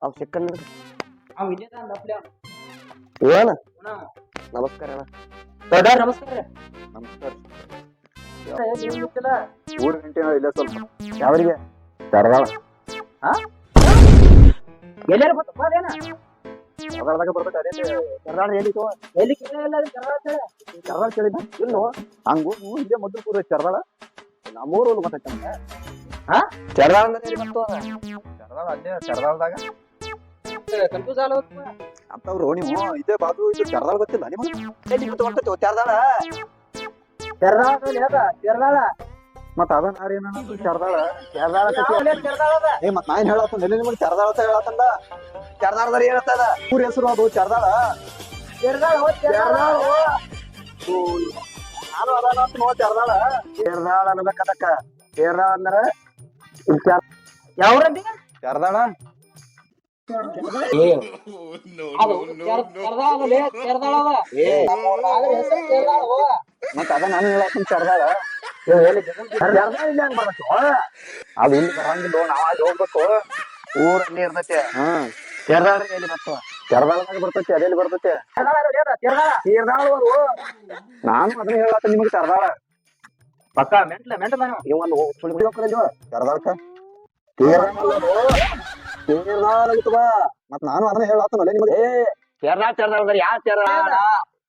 ಅವ್ ಸಿಕ್ಕಂದ ಅವ್ ಇಲ್ಲೇ ದಪ್ಲೆ ಏನ ಅಣ್ಣ ನಮಸ್ಕಾರ ಅಣ್ಣ. ದೊಡ್ಡ ನಮಸ್ಕಾರ ನಮಸ್ಕಾರ. ಗೊತ್ತಿಲ್ಲ 3 ಗಂಟೆ ಇಲ್ಲ ಸ್ವಲ್ಪ ಯಾವ್ರಿಗೆ ಧಾರವಾಡ ಎಲ್ಲಾರು ಗೊತ್ತ ಬಾದೇನ ಧಾರವಾಡದಾಗ ಬರ್ಬೇಕು ಅದೇ ಕರ್ನಾಡ ಹೇಳಿತು ಎಲ್ಲಿ ಕೇಳಿಲ್ಲ ಕರ್ನಾಡ ಕೇಳಿದ ಇನ್ನು ಹಂಗು ನೀವು ಇಲ್ಲೇ ಮೊದಲು ಕೂರ ಧಾರವಾಡ ನಮ್ಮೂರು ಗೊತ್ತೈತೆ ನಮ್ಗೆ ಹಾ ಕರ್ನಾಡ ಅಂದ್ರೆ ಎಲ್ಲಿ ಬಂತು ಅದ? ಧಾರವಾಡ ಅಲ್ಲೇ ಧಾರವಾಡದಾಗ ಕನ್ಫ್ಯೂಸ್ ಆಗಲ್ಲ ಅಂತವ್ರು ನೀವು ಇದೇ ಬಾಜು ಇದು ಧಾರವಾಡ ಗೊತ್ತಿಲ್ಲ ನಿಮಗೆ ಎಲ್ಲಿ ಬಂತು ಹೊಂಟೈತಿ ಕರ್ನಾಡ ಕೇರಳ ಮತ್ತ ಅದನ್ನ ಯಾರೇನ ಧಾರವಾಡ ಕರ್ನಾಡ ಏ ಮತ್ ನಾನ್ ಹೇಳತ್ತ ನೆಲೆ ನಿಮಗೆ ಧಾರವಾಡ ಅಂತ ಹೇಳತ್ತಂದ ಕರ್ನಾಟಕದಲ್ಲಿ ಏನತ್ತದ ಊರ ಹೆಸರು ಅದು ಧಾರವಾಡ ನಾನು ಅದಾನ ಅಂತ ನೋಡ್ ಕರ್ನಾಡ ಕೇರಳ ಅನ್ಬೇಕದಕ್ಕ ಕೇರಳ ಅಂದ್ರ ಯಾವ್ರಂದಿ ಧಾರವಾಡ ಅದು ಕೇರಳ ಮತ್ತ ಅದ ನಾನು ಹೇಳತ್ತ ಧಾರವಾಡ ಕರ್ನಾಡ ಇಲ್ಲ ಹಂಗ ಬರ್ಬೇಕು ಅದು ಇಲ್ಲಿ ಬರಂಗಿಲ್ಲ ನಾವ್ ಅಲ್ಲಿ ಹೋಗ್ಬೇಕು ಊರಲ್ಲಿ ಇರ್ತೈತೆ ಹಾ ಕೇರಳ ಎಲ್ಲಿ ಬರ್ತಾವ ಧಾರವಾಡದಾಗ ಬರ್ತೈತಿ ಅದೆಲ್ಲಿ ಬರ್ತೈತಿ ಕೇರಳ ನಾನು ಅದನ್ನ ಹೇಳತ್ತ ನಿಮಗೆ ಧಾರವಾಡ ಪಕ್ಕ ಮೆಂಟ ನಾನು ಇವೊಂದು ಸುಳ್ಳು ಹೋಗ್ಕಂದಿವ ಧಾರವಾಡಕ್ಕ ಕೇರಳ ಅಂತವ ಮತ್ ನಾನು ಅದನ್ನ ಹೇಳತ್ತನಲ್ಲ ನಿಮಗೆ ಕೇರಳ ಅಂದ್ರೆ ಯಾವ ಕೇರಳ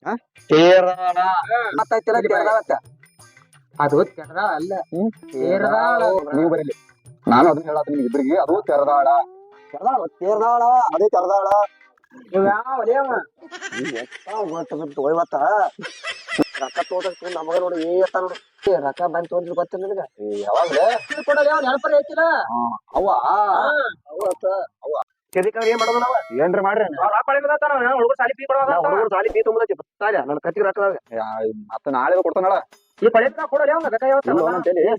ಹಾ? ಕೇರಳ ಮತ್ತೈತಿಲ್ಲ ಕೇರಳ ಅದು ಕೇರಳ ಅಲ್ಲ ಕೇರಳ ನೀವು ಬರೀಲಿ ನಾನು ಅದನ್ನ ಹೇಳತ್ತ ನಿಮ್ಗೆ ಇಬ್ಬರಿಗೆ ಅದು ಧಾರವಾಡ ಕೇರಳ ಅದೇ ಧಾರವಾಡ ನೀವು ಯಾವ ಇವತ್ತ ರೊಕ್ಕ ತೋಟ ನಮಗ ನೋಡಿ ಏತ ನೋಡಿ ರೊಕ್ಕ ಬಂದ್ ತೋರಿಸಿ ಗೊತ್ತಿಲ್ಲ ನಿನಗ ಯಾವಾಗ್ಲೇ ಕೊಡಲ್ಲ ನೆನಪರ ಐತಿಲ್ಲ ಅವ್ವ ಕೆದಿಕ ಏನ್ ಮಾಡೋದು ನಾವ ಏನ್ರಿ ಮಾಡ್ರಿ ಹುಡುಗರು ಸಾಲಿ ಫೀ ಕೊಡುವಾಗ ಹುಡುಗರು ಸಾಲಿ ಫೀ ತುಂಬದೈತಿ ಬತ್ತಾಯ ನನ್ನ ಕತ್ತಿಗೆ ರೊಕ್ಕ ಮತ್ತ ನಾಳೆ ಕೊಡ್ತಾನಳ ಈ ಪಡೆದ ಕೊಡಲ್ಲ ಅವ್ನ ಬೇಕಾ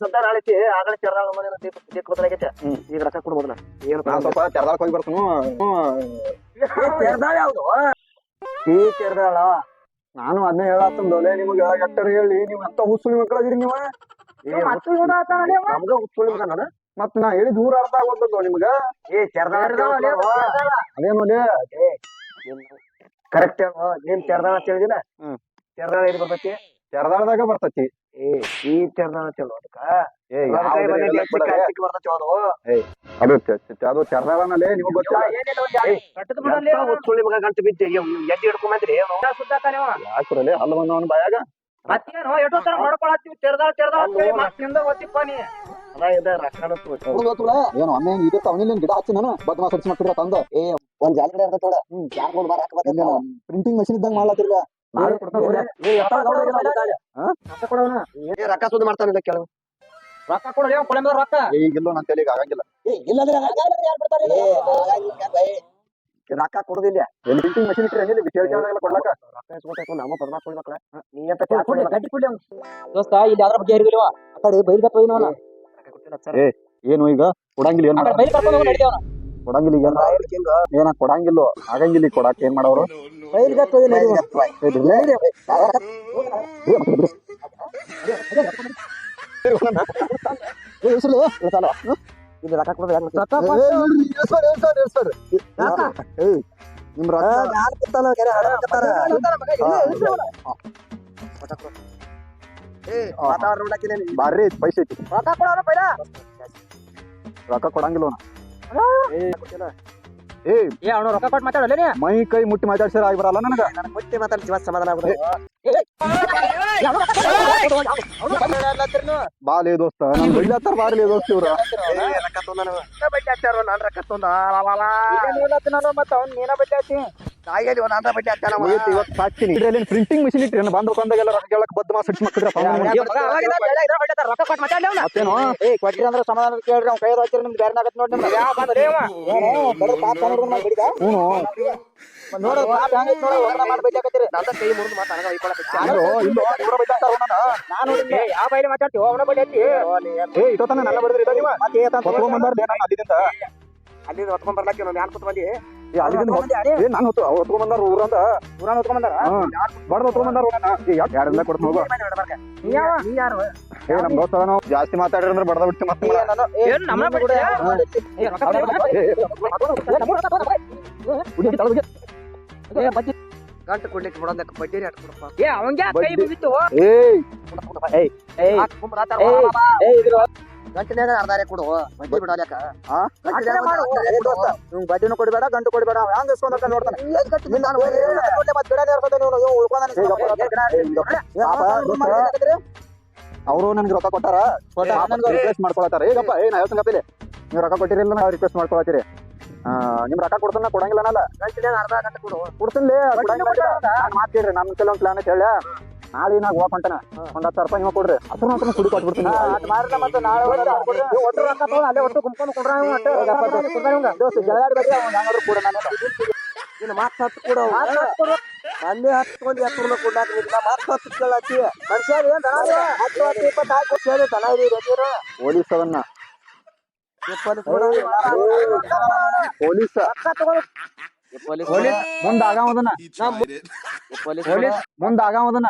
ಸದ್ದ ನಾಳೆ ಆಗಲೇ ಕೇರಳ ಮನೆ ಗೊತ್ತಾಗೈತೆ ಈಗ ರೊಕ್ಕ ಕೊಡ್ಬೋದಲ್ಲ ಏನು ನಾನ್ ಸ್ವಲ್ಪ ಧಾರವಾಡಕ್ಕೆ ಹೋಗಿ ಬರ್ತಾನು ಕೇರಳ ಯಾವ್ದು ಈ ಕೇರಳ ನಾನು ಅದನ್ನ ಹೇಳತ್ತಂದೋಲೆ ನಿಮ್ಗೆ ಎಟ್ಟರ್ ಹೇಳಿ ನೀವು ಅಂತ ಹುಸುಳಿ ಮಕ್ಕಳಾಗಿರಿ ನೀವು ನಮ್ಗ ಉತ್ಕೊಳ್ಳಿ ಮಗನ ಮತ್ ನಾ ಹೇಳಿ ದೂರ ಅರ್ಥ ಆಗೋದಲ್ಲ ನಿಮ್ಗ ಏ ಕೇರಳ ಅದೇನೋಲೆ ಕರೆಕ್ಟ್ ನೀನ್ ಕೇರಳ ತಿಳಿದಿಲ್ಲ ಹ್ಮ್ ಕೇರಳ ಎಲ್ಲಿ ಬರ್ತೈತಿ ಧಾರವಾಡದಾಗ ಬರ್ತೈತಿ ಏ ಈ ಕೇರಳ ಚಲೋ ಅದಕ್ಕ ಏ ಬರ್ತೈತಿ ಅದು ಅದು ಧಾರವಾಡನಲ್ಲೇ ನಿಮ್ಗೆ ಗೊತ್ತಿಲ್ಲ ಉತ್ಕೊಳ್ಳಿ ಮಗ ಗಂಟು ಬಿದ್ದೆ ಎಲ್ಲಿ ಹಿಡ್ಕೊಂಬಂದ್ರಿ ಯಾಕ್ರಲ್ಲಿ ಅಲ್ಲ ಬಂದವನ ಬಾಯಾಗ ಮತ್ತೇನು ಎಷ್ಟೋ ತರ ಮಾಡ್ಕೊಳತ್ತೀವಿ ತೆರ್ದಾಳ ಮತ್ತಿಂದ ಓದಿಪ್ಪ ನೀ ಏನು ಅಮ್ಮ ಹೆಂಗ್ ಇದೇ ಅವನಿಲ್ಲ ಗಿಡ ಹಚ್ಚಿ ನಾನು ಬದ್ಮಾ ಸಡ್ಸಿ ಮಾಡ್ತಿರ ತಂದ ಒಂದ್ ಜಾಲಿ ಕಡೆ ಇರ್ತೈತೆ ಪ್ರಿಂಟಿಂಗ್ ಮಷಿನ್ ಇದ್ದಂಗ ಮಾಡ್ಲತ್ತಿರ್ಲ ರೊಕ್ಕ ಸುದ್ದಿ ಮಾಡ್ತಾನಿಲ್ಲ ಕೆಲವು ರೊಕ್ಕ ಕೊಡಲಿ ಕೊಳೆ ಮೇಲೆ ರೊಕ್ಕ ಈಗಿಲ್ಲೋ ನನ್ನ ತಲೆಗೆ ಆಗಂಗಿಲ್ಲ ರೊಕ್ಕ ಕೊಡುದಿಲ್ಲ ಪ್ರಿಂಟಿಂಗ್ ಮಷಿನ್ ಇಟ್ರೆ ಏನಿಲ್ಲ ವಿಷಯ ಕೊಡ್ಲಾಕ ರೊಕ್ಕ ಇಸ್ಕೊಬೇಕು ನಮ್ಮ ಪದ್ಮಾಕೊಳ್ಳಿ ಮಕ್ಕಳ ನೀ ಅಂತ ಗಡ್ಡಿ ಕೊಡ್ಲಿ ದೋಸ್ತ ಇಲ್ಲಿ ಅದ್ರ ಬಗ್ಗೆ ಅರಿವಿಲ್ವಾ ಆ ಕಡೆ ಬೈಲ್ಗತ್ತ ಹೋಯ್ನವನ ಏನು ಈಗ ಕೊಡಂಗಿಲ್ಲ ಏನ್ ಬೈಲ್ ಕರ್ಕೊಂಡು ಹೋಗಿ ನಡಿದೇವನ ಕೊಡಂಗಿಲ್ಲ ಈಗ ಏನ ಕೊಡಂಗಿಲ್ಲ ಆಗಂಗಿಲ್ಲ ಕೊಡಾಕ ಏನ್ ಮಾಡವ್ರು ಬೈಲ್ಗತ್ತ ಇಲ್ಲಿ ರೊಕ್ಕ ಕೊಡೋದು ನಿಮ್ ಬಾರಿ ಪೈಸೆ ಐತಿ ರೊಕ್ಕ ಕೊಡೋಣ ಪೈಲ ರೊಕ್ಕ ಕೊಡಂಗಿಲ್ಲ ಏ ಅವನು ರೊಕ್ಕ ಕೊಟ್ಟು ಮಾತಾಡಲ್ಲ ಮೈ ಕೈ ಮುಟ್ಟಿ ಮಾತಾಡ್ಸಿರ ಆಗಿ ಬರಲ್ಲ ನನಗ ಮುಟ್ಟಿ ಮಾತಾಡಿ ಜೀವ ಸಮಾಧಾನ ಆಗುದು ಬಾಲಿ ದೋಸ್ತ ನನ್ ಬೈಲತ್ತಾರ ಬಾರ್ಲಿ ದೋಸ್ತ ಇವ್ರ ರೊಕ್ಕ ತೊಂದ ಬಡ್ಡಿ ಹಾಕ್ತಾರ ನಾನ್ ರೊಕ್ಕ ತೊಂದ ಮತ್ತ ಅವ್ನು ನೀನ ಬಡ್ಡಿ ಹಾಕಿ ನಾಯಿಗೆ ನಾನ್ ಬಡ್ಡಿ ಹಾಕ್ತಾನ ಇವತ್ತು ಸಾಕ್ತೀನಿ ಇದ್ರಲ್ಲಿ ಪ್ರಿಂಟಿಂಗ್ ಮಿಷಿನ್ ಇಟ್ರಿ ಬಂದ್ ಬಂದಾಗೆಲ್ಲ ರೊಕ್ಕ ಕೇಳಕ್ ಬದ್ದ ಮಾಸ್ ಮಕ್ಕಳ ರೊಕ್ಕ ಕೊಟ್ಟು ಮಾತಾಡ್ಲಿ ಅವ್ನ ಮತ್ತೇನು ಏ ಕೊಟ್ರಿ ಅಂದ್ರೆ ಸಮಾಧಾನ ಕೇಳ್ರಿ ಅವ್ನ ಕೈ ಹಾಕಿರಿ ನಿಮ್ಗೆ ಬೇರೆ ಆಗತ್ತೆ ನೋಡಿ ನಿಮ್ಗೆ ಯಾವ ಬಂದ್ರಿ ನೋಡು ನನ್ನ ಕೈ ಮುರಿದು ಮಾತಾಡ ನಾನು ಯಾವ ಬೈಲಿ ಮಾತಾಡ್ತೀವಿ ಅವನ ಬಡ್ಡಿ ಹತ್ತಿ ಇಟ್ಟೋತನ ನನ್ನ ಬಡದ್ರಿ ನೀವು ಅಲ್ಲಿ ಹೊತ್ಕೊಂಡ್ ಬಂದಾರ ಅಲ್ಲಿಂದ ಹೊತ್ಕೊಂಡ್ ಬರ್ಲಾಕ ನಾನು ಯಾನ್ ಕೂತ್ ಬಂದಿ ನಾನು ಹೊತ್ತು ಅವ್ರು ಹೊತ್ಕೊಂಡ್ ಬಂದಾರ ಊರಂದ ಊರಾನ್ ಹೊತ್ಕೊಂಡ್ ಬಂದಾರ ಬಡ್ದು ಹೊತ್ಕೊಂಡ್ ಬಂದಾರ ಎರಡಲ್ಲ ಕೊಡ್ತೀನಿ ಹೋಗು ನೀ ಯಾರು ಏ ನಮ್ ದೋಸ್ತ ನಾವು ಜಾಸ್ತಿ ಮಾತಾಡ್ರಿ ಅಂದ್ರೆ ಬಡ್ದ ಬಿಡ್ತಿ ಮತ್ತೆ ಏನ್ ನಮ್ಮನ್ನ ಬಿಡ್ತೀಯಾ? ಏ, ರೊಕ್ಕ ಕೊಡು. ಗಂಟು ಕೊಡ್ಲಿಕ್ಕೆ ಬಿಡೋದಕ್ಕೆ ಬಡ್ಡಿ ಹಾಕಿ ಕೊಡಪ್ಪ. ಏ ಅವಂಗೆ ಕೈ ಮುಗಿತು ಗಂಟಿನಾಗ ಅರ್ಧಾರೆ ಕೊಡು ಬಡ್ಡಿ ಬಿಡೋದ್ಯಾಕ ಇವ್ ಬಡ್ಡಿನೂ ಕೊಡ್ಬೇಡ ಗಂಟು ಕೊಡ್ಬೇಡ ಹ್ಯಾಂಗ ಇಸ್ಕೊಂಡ್ ನೋಡ್ತಾನೆ ಅವರು ನನ್ಗೆ ರೊಕ್ಕ ಕೊಟ್ಟಾರ ರಿಕ್ವೆಸ್ಟ್ ಮಾಡ್ಕೊಳತಾರ ಈಗಪ್ಪ ನಾ ಹೇಳ್ತಂಗಪ್ಪ ಇಲ್ಲಿ ನೀವು ರೊಕ್ಕ ಕೊಟ್ಟಿರಿಲ್ಲ ನಾವು ರಿಕ್ವೆಸ್ಟ್ ಮಾಡ್ಕೊಳತ್ತೀರಿ ನಿಮ್ ರೊಕ್ಕ ಕೊಡ್ತಾನ ಕೊಡಂಗಿಲ್ಲ ಅನ್ನಲ್ಲ ಗಂಟಿನಾಗ ಅರ್ಧ ಗಂಟೆ ಕೊಡು ಕೊಡ್ತೀನಿ ಮಾತಿಡ್ರಿ ನಮ್ ಕೆಲವೊಂದ್ ಪ್ಲಾನ್ ಐತೆ ಹೇಳ ನಾಳೆ ನಾಗ ಹೋಗಕ್ ಹೊಂಟಾನ ಒಂದ್ 10,000 ರೂಪಾಯಿ ನೀವು ಕೊಡ್ರಿ ಹತ್ರ ಸುಡಿ ಕೊಟ್ಬಿಡ್ತೀನಿ ಮತ್ತೆ ನಾಳೆ ಒಟ್ಟು ರೊಕ್ಕ ತಗೊಂಡು ಅಲ್ಲೇ ಒಟ್ಟು ಗುಂಪನ್ನು ಕೊಡ್ರ ಕೂಡ ನಾನು ಇನ್ನು ಮಾತು ಹತ್ತು ಕೊಡು ಅಲ್ಲೇ ಹತ್ಕೊಂಡು ಎತ್ತುರ್ನ ಕೊಡ್ಲಾಕ ಮಾತು ಹತ್ತು ಕೇಳತ್ತಿ ಮನುಷ್ಯ ಏನ್ 10-20 ತನ ಪೊಲೀಸ್ ಅವನ್ನ ಪೊಲೀಸ್ ಮುಂದಾಗವದನ ಪೊಲೀಸ್ ಮುಂದಾಗವದನ